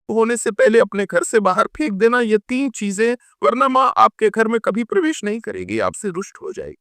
होने से पहले अपने घर से बाहर फेंक देना, ये 3 चीजें, वरना माँ आपके घर में कभी प्रवेश नहीं करेगी, आपसे रुष्ट हो जाएगी,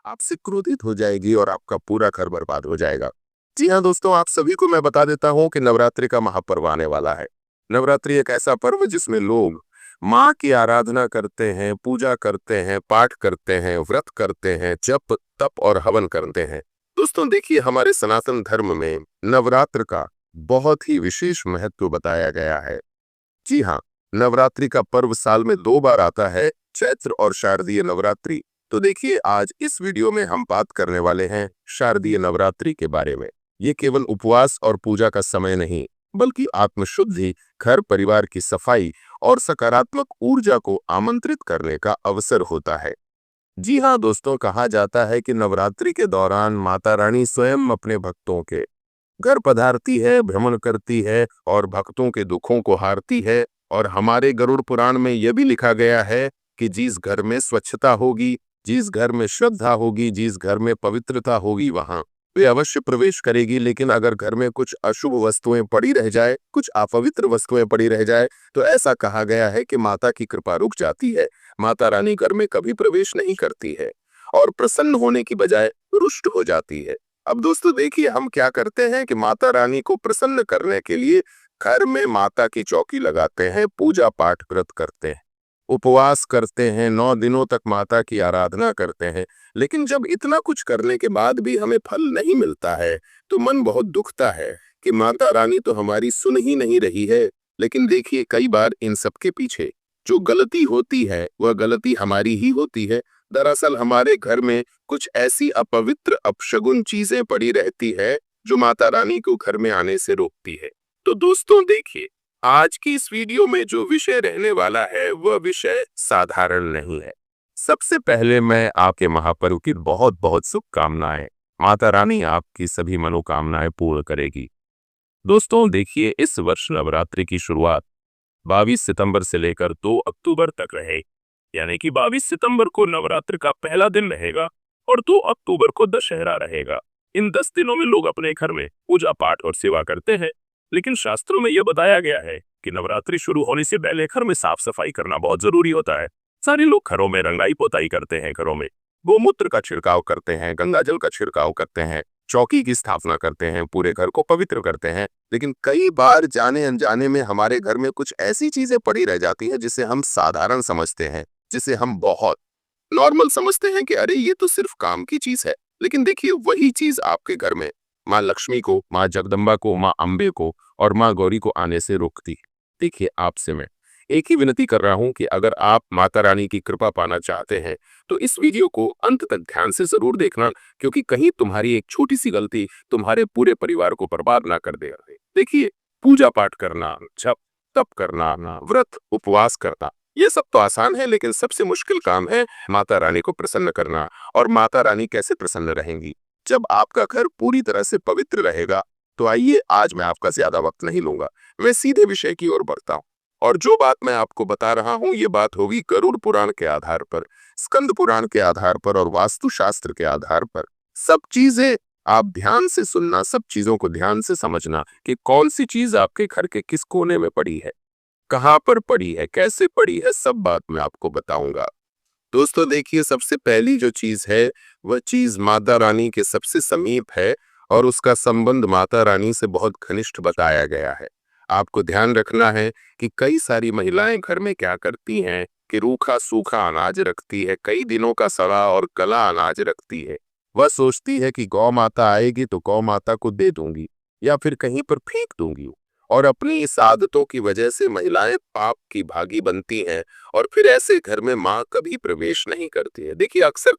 आपसे क्रोधित हो जाएगी और आपका पूरा घर बर्बाद हो जाएगा। जी हाँ दोस्तों, आप सभी को मैं बता देता हूँ कि नवरात्रि का महापर्व आने वाला है। नवरात्रि एक ऐसा पर्व जिसमें लोग माँ की आराधना करते हैं, पूजा करते हैं, पाठ करते हैं, व्रत करते हैं, जप तप और हवन करते हैं। दोस्तों देखिए, हमारे सनातन धर्म में नवरात्र का बहुत ही विशेष महत्व बताया गया है। जी हाँ, नवरात्रि का पर्व साल में 2 बार आता है, चैत्र और शारदीय नवरात्रि। तो देखिए, आज इस वीडियो में हम बात करने वाले हैं शारदीय नवरात्रि के बारे में। ये केवल उपवास और पूजा का समय नहीं, बल्कि आत्मशुद्धि, घर परिवार की सफाई और सकारात्मक ऊर्जा को आमंत्रित करने का अवसर होता है। जी हाँ दोस्तों, कहा जाता है कि नवरात्रि के दौरान माता रानी स्वयं अपने भक्तों के घर पधारती है, भ्रमण करती है और भक्तों के दुखों को हारती है। और हमारे गरुड़ पुराण में यह भी लिखा गया है कि जिस घर में स्वच्छता होगी, जिस घर में श्रद्धा होगी, जिस घर में पवित्रता होगी, वहां वे अवश्य प्रवेश करेगी। लेकिन अगर घर में कुछ अशुभ वस्तुएं पड़ी रह जाए, कुछ अपवित्र वस्तुएं पड़ी रह जाए, तो ऐसा कहा गया है कि माता की कृपा रुक जाती है, माता रानी घर में कभी प्रवेश नहीं करती है और प्रसन्न होने की बजाय रुष्ट हो जाती है। अब दोस्तों देखिए, हम क्या करते हैं कि माता रानी को प्रसन्न करने के लिए घर में माता की चौकी लगाते हैं, पूजा पाठ व्रत करते हैं, उपवास करते हैं, 9 दिनों तक माता की आराधना करते हैं। लेकिन जब इतना कुछ करने के बाद भी हमें फल नहीं मिलता है, तो मन बहुत दुखता है कि माता रानी तो हमारी सुन ही नहीं रही है। लेकिन देखिए, कई बार इन सब के पीछे जो गलती होती है, वह गलती हमारी ही होती है। दरअसल हमारे घर में कुछ ऐसी अपवित्र अपशगुन चीजें पड़ी रहती है जो माता रानी को घर में आने से रोकती है। तो दोस्तों देखिए, आज की इस वीडियो में जो विषय रहने वाला है, वह विषय साधारण नहीं है। सबसे पहले मैं आपके महापर्व की बहुत बहुत शुभकामनाएं। माता रानी आपकी सभी मनोकामनाएं पूर्ण करेगी। दोस्तों देखिए, इस वर्ष नवरात्रि की शुरुआत 22 सितंबर से लेकर 2 अक्टूबर तक रहे, यानी कि 22 सितंबर को नवरात्र का पहला दिन रहेगा और 2 अक्टूबर को दशहरा रहेगा। इन 10 दिनों में लोग अपने घर में पूजा पाठ और सेवा करते हैं। लेकिन शास्त्रों में यह बताया गया है कि नवरात्रि शुरू होने से पहले घर में साफ सफाई करना बहुत जरूरी होता है। सारे लोग घरों में रंगाई पोताई करते हैं, घरों में गोमूत्र का छिड़काव करते हैं, गंगा जल का छिड़काव करते हैं, चौकी की स्थापना करते हैं, पूरे घर को पवित्र करते हैं। लेकिन कई बार जाने अनजाने में हमारे घर में कुछ ऐसी चीजें पड़ी रह जाती हैं जिसे हम साधारण समझते हैं, जिसे हम बहुत नॉर्मल समझते हैं कि अरे ये तो सिर्फ काम की चीज है। लेकिन देखिए, वही चीज आपके घर में माँ लक्ष्मी को, माँ जगदम्बा को, माँ अम्बे को और माँ गौरी को आने से रोकती है। देखिए, आपसे मैं एक ही विनती कर रहा हूं कि अगर आप माता रानी की कृपा पाना चाहते हैं तो इस वीडियो को अंत तक ध्यान से जरूर देखना, क्योंकि कहीं तुम्हारी एक छोटी सी गलती तुम्हारे पूरे परिवार को बर्बाद ना कर देगा। देखिए, पूजा पाठ करना, जप तप करना, व्रत उपवास करना, ये सब तो आसान है, लेकिन सबसे मुश्किल काम है माता रानी को प्रसन्न करना। और माता रानी कैसे प्रसन्न रहेंगी? जब आपका घर पूरी तरह से पवित्र रहेगा। तो आइए, आज मैं आपका ज्यादा वक्त नहीं लूंगा, मैं सीधे विषय की ओर बढ़ता हूँ। और जो बात मैं आपको बता रहा हूँ, ये बात होगी गरुड़ पुराण के आधार पर, स्कंद पुराण के आधार पर और वास्तु शास्त्र के आधार पर। सब चीजें आप ध्यान से सुनना, सब चीजों को ध्यान से समझना कि कौन सी चीज आपके घर के किस कोने में पड़ी है, कहाँ पर पड़ी है, कैसे पड़ी है, सब बात मैं आपको बताऊंगा। दोस्तों देखिए, सबसे पहली जो चीज है, वह चीज माता रानी के सबसे समीप है और उसका संबंध माता रानी से बहुत घनिष्ठ बताया गया है। आपको ध्यान रखना है कि कई सारी महिलाएं घर में क्या करती हैं कि रूखा सूखा अनाज रखती है, कई दिनों का सड़ा और गला अनाज रखती है। वह सोचती है कि गौ माता आएगी तो गौ माता को दे दूंगी या फिर कहीं पर फेंक दूंगी। और अपनी इस आदतों की वजह से महिलाएं पाप की भागी बनती हैं और फिर ऐसे घर में माँ कभी प्रवेश नहीं करती है। देखिए, अक्सर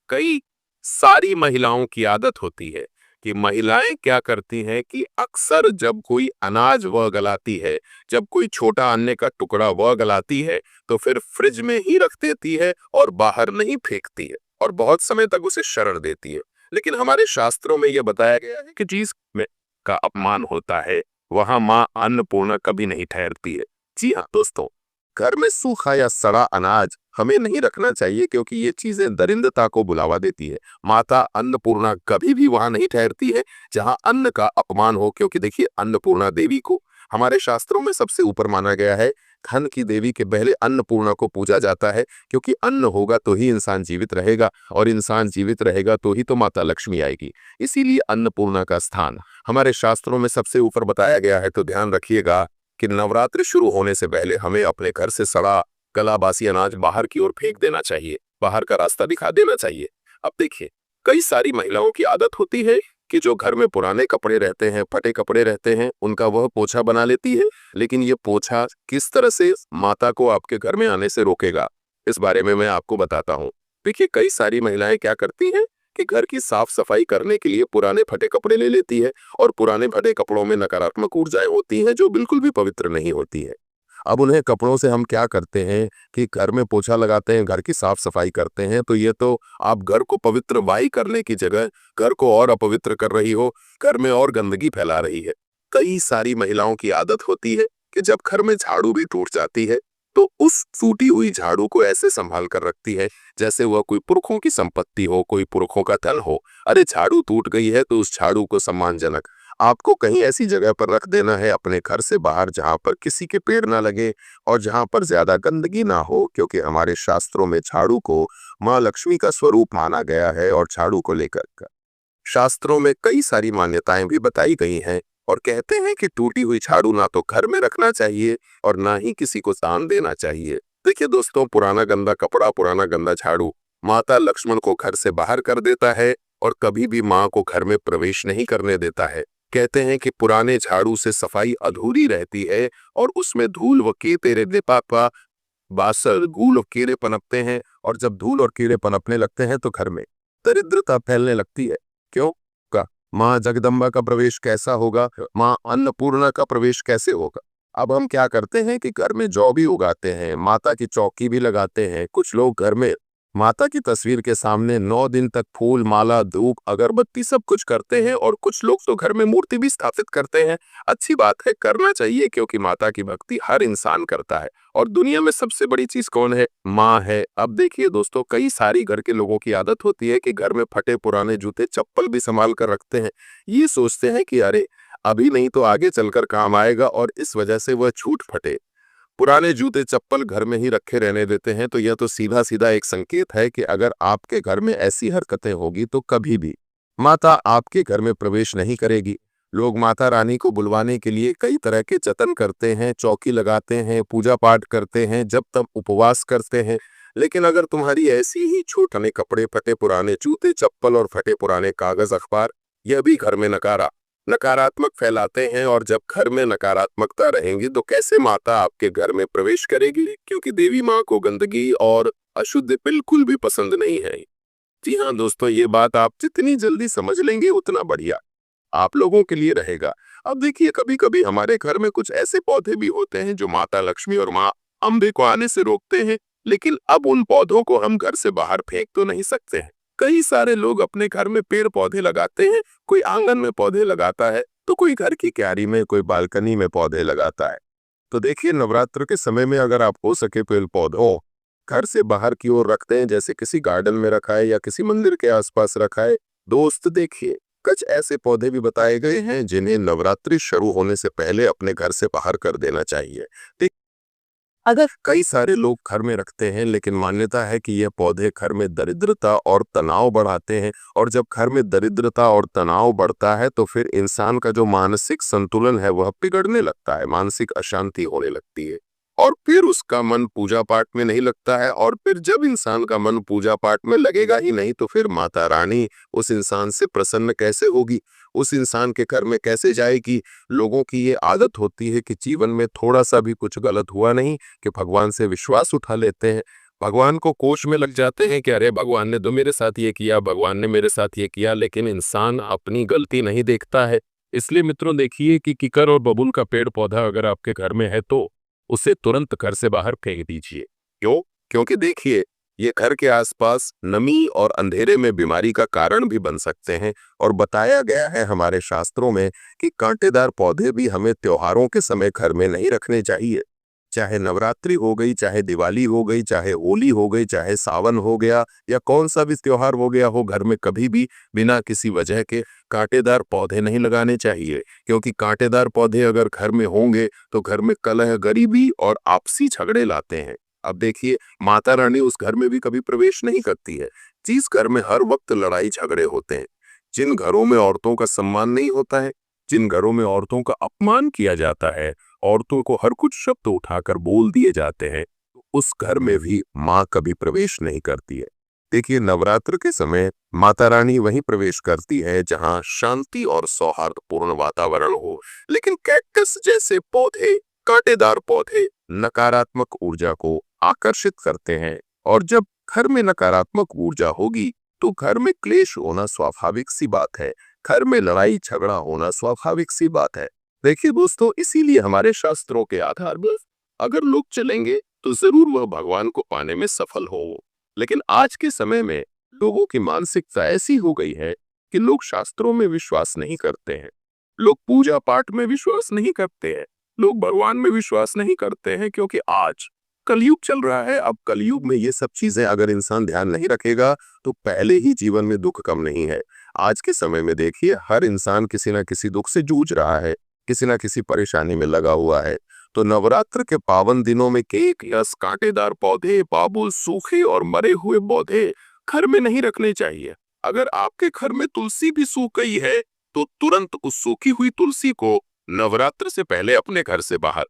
कई सारी महिलाओं की आदत होती है कि महिलाएं क्या करती हैं कि अक्सर जब कोई अनाज वह गलाती है, जब कोई छोटा अन्न का टुकड़ा वह गलाती है, तो फिर फ्रिज में ही रख देती है और बाहर नहीं फेंकती है और बहुत समय तक उसे शरण देती है। लेकिन हमारे शास्त्रों में यह बताया गया है कि जिस में का अपमान होता है, वहां माँ अन्नपूर्णा कभी नहीं ठहरती है। जी हाँ दोस्तों, घर में सूखा या सड़ा अनाज हमें नहीं रखना चाहिए, क्योंकि ये चीजें दरिंदता को बुलावा देती है। माता अन्नपूर्णा कभी भी वहां नहीं ठहरती है जहां अन्न का अपमान हो, क्योंकि देखिए, अन्नपूर्णा देवी को हमारे शास्त्रों में सबसे ऊपर माना गया है। धन की देवी के पहले अन्नपूर्णा को पूजा जाता है, क्योंकि अन्न होगा तो ही इंसान जीवित रहेगा, और इंसान जीवित रहेगा तो ही तो माता लक्ष्मी आएगी। इसीलिए अन्नपूर्णा का स्थान हमारे शास्त्रों में सबसे ऊपर बताया गया है। तो ध्यान रखिएगा कि नवरात्रि शुरू होने से पहले हमें अपने घर से सड़ा गला बासी अनाज बाहर की ओर फेंक देना चाहिए, बाहर का रास्ता दिखा देना चाहिए। अब देखिए, कई सारी महिलाओं की आदत होती है कि जो घर में पुराने कपड़े रहते हैं, फटे कपड़े रहते हैं, उनका वह पोछा बना लेती है। लेकिन ये पोछा किस तरह से माता को आपके घर में आने से रोकेगा, इस बारे में मैं आपको बताता हूँ। देखिए, कई सारी महिलाएं क्या करती हैं कि घर की साफ सफाई करने के लिए पुराने फटे कपड़े ले लेती है, और पुराने फटे कपड़ों में नकारात्मक ऊर्जाएं होती हैं जो बिल्कुल भी पवित्र नहीं होती है। अब उन्हें कपड़ों से हम क्या करते हैं कि घर में पोछा लगाते हैं, घर की साफ सफाई करते हैं, तो ये तो आप घर को पवित्र वाही करने की जगह घर को और अपवित्र कर रही हो, घर में और गंदगी फैला रही है। कई सारी महिलाओं की आदत होती है कि जब घर में झाड़ू भी टूट जाती है तो उस टूटी हुई झाड़ू को ऐसे संभाल कर रखती है जैसे वह कोई पुरखों की संपत्ति हो, कोई पुरखों का धन हो। अरे झाड़ू टूट गई है तो उस झाड़ू को सम्मानजनक आपको कहीं ऐसी जगह पर रख देना है अपने घर से बाहर, जहां पर किसी के पेड़ ना लगे और जहां पर ज्यादा गंदगी ना हो, क्योंकि हमारे शास्त्रों में झाड़ू को माँ लक्ष्मी का स्वरूप माना गया है। और झाड़ू को लेकर शास्त्रों में कई सारी मान्यताएं भी बताई गई हैं, और कहते हैं कि टूटी हुई झाड़ू ना तो घर में रखना चाहिए और ना ही किसी को दान देना चाहिए। देखिए दोस्तों, पुराना गंदा कपड़ा, पुराना गंदा झाड़ू माता लक्ष्मण को घर से बाहर कर देता है और कभी भी माँ को घर में प्रवेश नहीं करने देता है। कहते हैं कि पुराने झाड़ू से सफाई अधूरी रहती है और उसमें धूल व कीड़े पापा बासर गूल और कीड़े पनपते हैं, और जब धूल और कीड़े पनपने लगते हैं तो घर में दरिद्रता फैलने लगती है। क्यों? का माँ जगदम्बा का प्रवेश कैसा होगा, माँ अन्नपूर्णा का प्रवेश कैसे होगा? अब हम क्या करते हैं कि घर में जौ भी उगाते हैं, माता की चौकी भी लगाते हैं। कुछ लोग घर में माता की तस्वीर के सामने 9 दिन तक फूल माला धूप अगरबत्ती सब कुछ करते हैं, और कुछ लोग तो घर में मूर्ति भी स्थापित करते हैं। अच्छी बात है, करना चाहिए, क्योंकि माता की भक्ति हर इंसान करता है। और दुनिया में सबसे बड़ी चीज कौन है? माँ है। अब देखिए दोस्तों, कई सारी घर के लोगों की आदत होती है कि घर में फटे पुराने जूते चप्पल भी संभाल कर रखते हैं। ये सोचते हैं कि अरे अभी नहीं तो आगे चलकर काम आएगा, और इस वजह से वह छूट फटे पुराने जूते चप्पल घर में ही रखे रहने देते हैं। तो यह तो सीधा सीधा एक संकेत है कि अगर आपके घर में ऐसी हरकतें होगी तो कभी भी माता आपके घर में प्रवेश नहीं करेगी। लोग माता रानी को बुलवाने के लिए कई तरह के जतन करते हैं, चौकी लगाते हैं, पूजा पाठ करते हैं, जब तक उपवास करते हैं। लेकिन अगर तुम्हारी ऐसी ही छोटे कपड़े, फटे पुराने जूते चप्पल और फटे पुराने कागज अखबार, यह भी घर में नकारात्मक फैलाते हैं, और जब घर में नकारात्मकता रहेंगी तो कैसे माता आपके घर में प्रवेश करेगी? क्योंकि देवी माँ को गंदगी और अशुद्ध बिल्कुल भी पसंद नहीं है। जी हाँ दोस्तों, ये बात आप जितनी जल्दी समझ लेंगे उतना बढ़िया आप लोगों के लिए रहेगा। अब देखिए, कभी कभी हमारे घर में कुछ ऐसे पौधे भी होते हैं जो माता लक्ष्मी और माँ अम्बे को आने से रोकते हैं, लेकिन अब उन पौधों को हम घर से बाहर फेंक तो नहीं सकते हैं। कई सारे लोग अपने घर में पेड़ पौधे लगाते हैं, कोई आंगन में पौधे लगाता है, तो कोई घर की क्यारी में, कोई बालकनी में पौधे लगाता है। तो देखिए, नवरात्र के समय में अगर आप हो सके पेड़ पौधों घर से बाहर की ओर रखते हैं, जैसे किसी गार्डन में रखा है या किसी मंदिर के आसपास रखा है। दोस्त देखिए, कुछ ऐसे पौधे भी बताए गए हैं जिन्हें नवरात्रि शुरू होने से पहले अपने घर से बाहर कर देना चाहिए। अगर कई सारे लोग घर में रखते हैं, लेकिन मान्यता है कि यह पौधे घर में दरिद्रता और तनाव बढ़ाते हैं, और जब घर में दरिद्रता और तनाव बढ़ता है तो फिर इंसान का जो मानसिक संतुलन है वह बिगड़ने लगता है, मानसिक अशांति होने लगती है, और फिर उसका मन पूजा पाठ में नहीं लगता है। और फिर जब इंसान का मन पूजा पाठ में लगेगा ही नहीं तो फिर माता रानी उस इंसान से प्रसन्न कैसे होगी, उस इंसान के घर में कैसे जाएगी? लोगों की ये आदत होती है कि जीवन में थोड़ा सा भी कुछ गलत हुआ नहीं कि भगवान से विश्वास उठा लेते हैं, भगवान को कोष में लग जाते हैं कि अरे भगवान ने तो मेरे साथ ये किया, भगवान ने मेरे साथ ये किया। लेकिन इंसान अपनी गलती नहीं देखता है। इसलिए मित्रों, देखिए कि किकर और बबूल का पेड़ पौधा अगर आपके घर में है तो उसे तुरंत घर से बाहर फेंक दीजिए। क्यों? क्योंकि देखिए, ये घर के आसपास नमी और अंधेरे में बीमारी का कारण भी बन सकते हैं, और बताया गया है हमारे शास्त्रों में कि कांटेदार पौधे भी हमें त्योहारों के समय घर में नहीं रखने चाहिए। चाहे नवरात्रि हो गई, चाहे दिवाली हो गई, चाहे होली हो गई, चाहे सावन हो गया या कौन सा भी त्योहार हो गया हो, घर में कभी भी बिना किसी वजह के कांटेदार पौधे नहीं लगाने चाहिए, क्योंकि कांटेदार पौधे अगर घर में होंगे तो घर में कलह, गरीबी और आपसी झगड़े लाते हैं। अब देखिए, माता रानी उस घर में भी कभी प्रवेश नहीं करती है। जिस घर में हर वक्त लड़ाई झगड़े होते हैं, जिन घरों में औरतों का सम्मान नहीं होता है, जिन घरों में औरतों का अपमान किया जाता है, औरतों को हर कुछ शब्द उठाकर बोल दिए जाते हैं, तो उस घर में भी माँ कभी प्रवेश नहीं करती है। देखिए, नवरात्र के समय माता रानी वहीं प्रवेश करती है जहां शांति और सौहार्दपूर्ण वातावरण हो, लेकिन कैक्टस जैसे पौधे, कांटेदार पौधे नकारात्मक ऊर्जा को आकर्षित करते हैं, और जब घर में नकारात्मक ऊर्जा होगी तो घर में क्लेश होना स्वाभाविक सी बात है, घर में लड़ाई झगड़ा होना स्वाभाविक सी बात है। देखिए दोस्तों, इसीलिए हमारे शास्त्रों के आधार पर अगर लोग चलेंगे तो जरूर वह भगवान को पाने में सफल हो। लेकिन आज के समय में लोगों की मानसिकता ऐसी हो गई है कि लोग शास्त्रों में विश्वास नहीं करते हैं, लोग पूजा पाठ में विश्वास नहीं करते हैं, लोग भगवान में विश्वास नहीं करते हैं, क्योंकि आज कलयुग चल रहा है। अब कलयुग में ये सब चीजें अगर इंसान ध्यान नहीं रखेगा तो पहले ही जीवन में दुख कम नहीं है। आज के समय में देखिए, हर इंसान किसी ना किसी दुख से जूझ रहा है, किसी ना किसी परेशानी में लगा हुआ है। तो नवरात्र के पावन दिनों में केक, यस, कांटेदार पौधे, बाबुल, सूखे और मरे हुए पौधे घर में नहीं रखने चाहिए। अगर आपके घर में तुलसी भी सूख गई है तो तुरंत उस सूखी हुई तुलसी को नवरात्र से पहले अपने घर से बाहर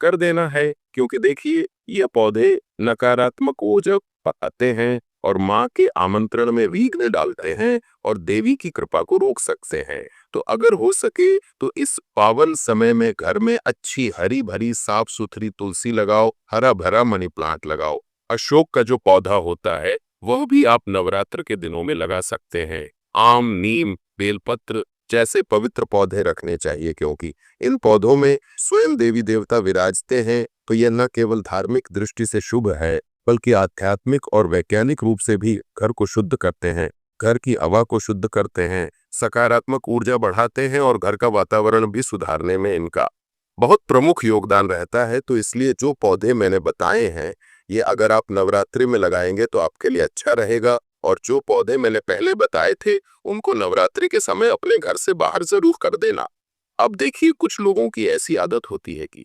कर देना है, क्योंकि देखिए, ये पौधे नकारात्मक ऊर्जा पकाते हैं और माँ के आमंत्रण में विघ्न डालते हैं और देवी की कृपा को रोक सकते हैं। तो अगर हो सके तो इस पावन समय में घर में अच्छी हरी भरी साफ सुथरी तुलसी लगाओ, हरा भरा मनी प्लांट लगाओ। अशोक का जो पौधा होता है वह भी आप नवरात्र के दिनों में लगा सकते हैं। आम, नीम, बेलपत्र जैसे पवित्र पौधे रखने चाहिए, क्योंकि इन पौधों में स्वयं देवी देवता विराजते हैं। तो यह न केवल धार्मिक दृष्टि से शुभ है, बल्कि आध्यात्मिक और वैज्ञानिक रूप से भी घर को शुद्ध करते हैं, घर की हवा को शुद्ध करते हैं, सकारात्मक ऊर्जा बढ़ाते हैं और घर का वातावरण भी सुधारने में इनका बहुत प्रमुख योगदान रहता है। तो इसलिए जो पौधे मैंने बताए हैं, ये अगर आप नवरात्रि में लगाएंगे तो आपके लिए अच्छा रहेगा। और जो पौधे मैंने पहले बताए थे उनको नवरात्रि के समय अपने घर से बाहर जरूर कर देना। अब देखिए, कुछ लोगों की ऐसी आदत होती है कि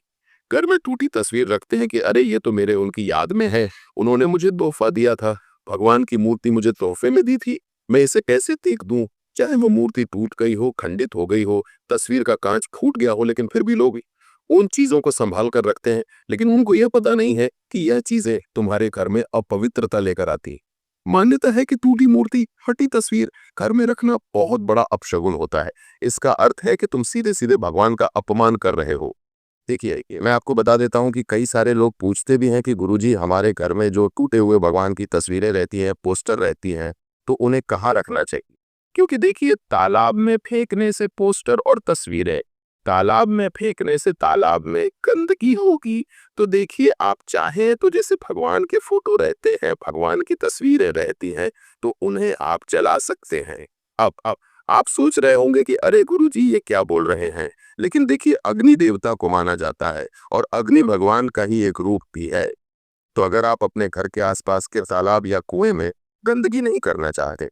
घर में टूटी तस्वीर रखते हैं कि अरे ये तो मेरे उनकी याद में है, उन्होंने मुझे तोहफा दिया था, भगवान की मूर्ति मुझे तोहफे में दी थी, मैं इसे कैसे तीक दूं। चाहे वो मूर्ति टूट गई हो, खंडित हो गई हो, तस्वीर का कांच फूट गया हो, लेकिन फिर भी लोग उन चीजों को संभाल कर रखते हैं। लेकिन उनको यह पता नहीं है कि यह चीजें तुम्हारे घर में अपवित्रता लेकर आती। मान्यता है कि टूटी मूर्ति, फटी तस्वीर घर में रखना बहुत बड़ा अपशगुन होता है। इसका अर्थ है कि तुम सीधे सीधे भगवान का अपमान कर रहे हो। देखिए, मैं आपको बता देता हूँ कि कई सारे लोग पूछते भी हैं कि गुरुजी, हमारे घर में जो टूटे हुए भगवान की तस्वीरें रहती हैं, पोस्टर रहती हैं, तो उन्हें कहाँ रखना चाहिए। क्योंकि देखिए, तालाब में फेंकने से पोस्टर और तस्वीरें, तालाब में फेंकने से तालाब में गंदगी होगी। तो देखिए, आप चाहें तो जैसे भगवान के फोटो रहते हैं, भगवान की तस्वीरें रहती हैं, तो उन्हें आप जला सकते हैं। अब आप सोच रहे होंगे कि अरे गुरुजी, ये क्या बोल रहे हैं। लेकिन देखिए, अग्नि देवता को माना जाता है और अग्नि भगवान का ही एक रूप भी है। तो अगर आप अपने घर के आसपास के तालाब या कुएं में गंदगी नहीं करना चाहते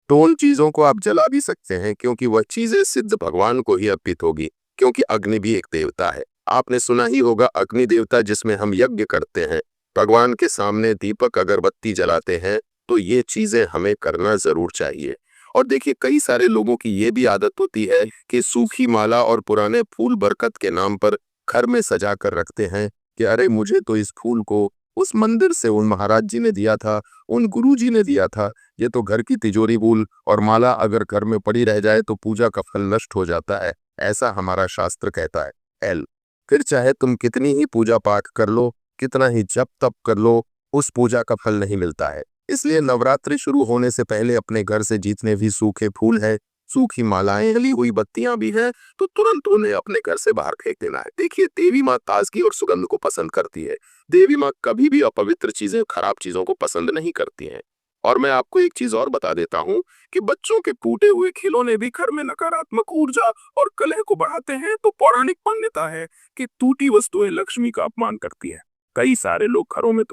तो उन चीजों को आप जला भी सकते हैं, क्योंकि वह चीजें सिद्ध भगवान को ही अर्पित होगी, क्योंकि अग्नि भी एक देवता है। आपने सुना ही होगा अग्नि देवता, जिसमें हम यज्ञ करते हैं, भगवान के सामने दीपक अगरबत्ती जलाते हैं। तो ये चीजें हमें करना जरूर चाहिए। और देखिए, कई सारे लोगों की ये भी आदत होती है कि सूखी माला और पुराने फूल बरकत के नाम पर घर में सजा कर रखते हैं कि अरे मुझे तो इस फूल को उस मंदिर से उन महाराज जी ने दिया था, उन गुरु जी ने दिया था। ये तो घर की तिजोरी फूल और माला अगर घर में पड़ी रह जाए तो पूजा का फल नष्ट हो जाता है, ऐसा हमारा शास्त्र कहता है। फिर चाहे तुम कितनी ही पूजा पाठ कर लो, कितना ही जप तप कर लो, उस पूजा का फल नहीं मिलता है। इसलिए नवरात्रि शुरू होने से पहले अपने घर से जितने भी सूखे फूल है, सूखी मालाएं, जली हुई बत्तियां भी हैं, तो तुरंत उन्हें अपने घर से बाहर फेंक देना है। देखिए, देवी माँ ताजगी और सुगंध को पसंद करती है। देवी माँ कभी भी अपवित्र चीजें, खराब चीजों को पसंद नहीं करती हैं। और मैं आपको एक चीज और बता देता हूँ कि बच्चों के टूटे हुए खिलौने भी घर में नकारात्मक ऊर्जा और कलह को बढ़ाते हैं। तो पौराणिक मान्यता है कि टूटी वस्तुएं लक्ष्मी का अपमान करती है। कई सारे लोग घरों में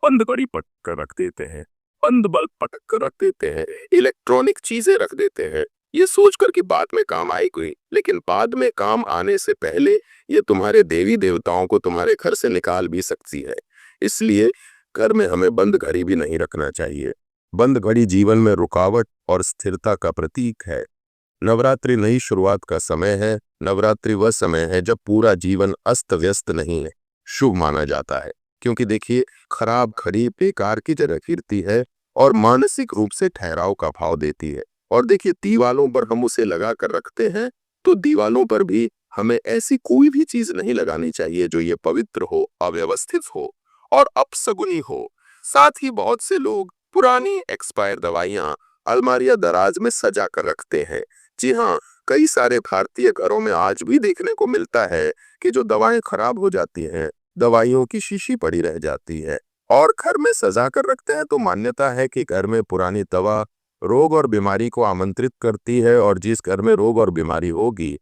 बंद घड़ी पटक कर रख देते हैं, बंद बल्ब पटक कर रख देते हैं, इलेक्ट्रॉनिक चीजें रख देते हैं, ये सोचकर कि बाद में काम आएगी। लेकिन बाद में काम आने से पहले ये तुम्हारे देवी देवताओं को तुम्हारे घर से निकाल भी सकती है। इसलिए घर में हमें बंद घड़ी भी नहीं रखना चाहिए। बंद घड़ी जीवन में रुकावट और स्थिरता का प्रतीक है। नवरात्रि नई शुरुआत का समय है। नवरात्रि वह समय है जब पूरा जीवन अस्त व्यस्त नहीं है, शुभ माना जाता है। क्योंकि देखिए, खराब घड़ी बेकार की तरह फिरती है और मानसिक रूप से ठहराव का भाव देती है। और देखिए, दीवालों पर हम उसे लगा कर रखते हैं, तो दीवालों पर भी हमें ऐसी कोई भी चीज नहीं लगानी चाहिए जो ये पवित्र हो, अव्यवस्थित हो और अपशगुनी हो। साथ ही बहुत से लोग पुरानी एक्सपायर दवाइयां अलमारियां दराज में सजा कर रखते हैं। जी हाँ, कई सारे भारतीय घरों में आज भी देखने को मिलता है कि जो दवाएं खराब हो जाती हैं, दवाइयों की शीशी पड़ी रह जाती है और घर में सजा कर रखते हैं। तो मान्यता है कि घर में पुरानी दवा रोग और बीमारी को आमंत्रित करती है, और जिस घर में रोग और बीमारी होगी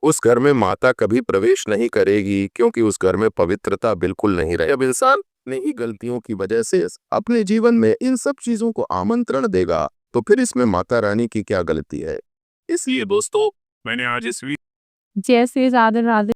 उस घर में माता कभी प्रवेश नहीं करेगी, क्योंकि उस घर में पवित्रता बिल्कुल नहीं रहे। अब इंसान नहीं गलतियों की वजह से अपने जीवन में इन सब चीजों को आमंत्रण देगा, तो फिर इसमें माता रानी की क्या गलती है। इसलिए दोस्तों, मैंने आज इस जय श्री राधे राधे।